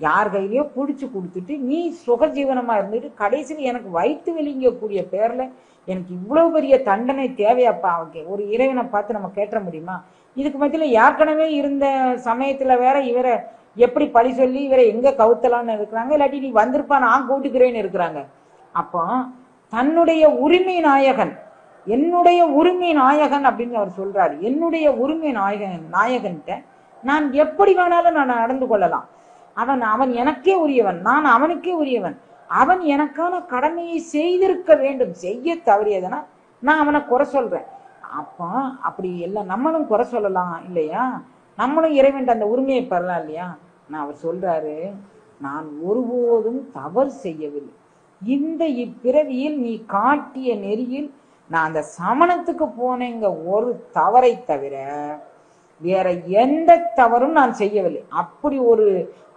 S1: யார் கையிலயோ பிடிச்சு கொடுத்துட்டு நீ சுகஜீவனமா இருந்துட்டு கடைசியில் எனக்கு வயிற்று வெளிங்கக்கூடிய பேர்ல எனக்கு இவ்வளவு பெரிய தண்டனை தேவையாப்பா? ஒரு இறைவனை பார்த்து நம்ம கேட்ட முடியுமா? இதுக்கு மத்தியில ஏற்கனவே இருந்த சமயத்துல வேற இவரை எப்படி பழி சொல்லி இவரை எங்க கவுத்தலான்னு இருக்கிறாங்க, இல்லாட்டி நீ வந்திருப்பா நான் கூட்டுக்கிறேன்னு இருக்கிறாங்க. அப்போ தன்னுடைய உரிமை நாயகன், என்னுடைய உரிமை நாயகன் அப்படின்னு அவர் சொல்றாரு. என்னுடைய உரிமை நாயகன்கிட்ட நான் எப்படி வேணாலும் நான் நடந்து கொள்ளலாம். அவன் எனக்கே உரியவன், நான் அவனுக்கே உரியவன். அவன் எனக்கான கடமையை செய்திருக்க வேண்டும். செய்ய தவறியதுன்னா நான் அவனை குறை சொல்றேன். அப்போ அப்படி எல்லாம் நம்மளும் குறை சொல்லலாம் இல்லையா? நம்மளும் இறைவன் அந்த உரிமையை பெறலாம் இல்லையா? நான் அவர் சொல்றாரு, நான் ஒருபோதும் தவறு செய்யவில்லை. இந்த இப்பிறவியில் நீ காட்டிய நெறியில் நான் அந்த சமணத்துக்கு போனேங்க ஒரு தவறை தவிர வேற எந்த தவறும் நான் செய்யவில்லை. அப்படி ஒரு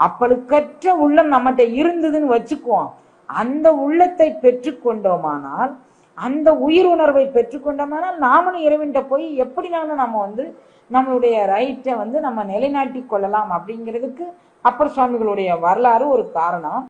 S1: அப்பழுக்கற்ற உள்ளம் நம்மகிட்ட இருந்ததுன்னு வச்சுக்குவோம். அந்த உள்ளத்தை பெற்றுக்கொண்டோமானால், அந்த உயிர் உணர்வை பெற்றுக்கொண்டோமானால் நாமளும் இறைவன்கிட்ட போய் எப்படினாலும் நம்ம வந்து நம்மளுடைய ரைட்டை வந்து நம்ம நிலைநாட்டி கொள்ளலாம். அப்படிங்கிறதுக்கு அப்பர் சுவாமிகளுடைய வரலாறு ஒரு காரணம்.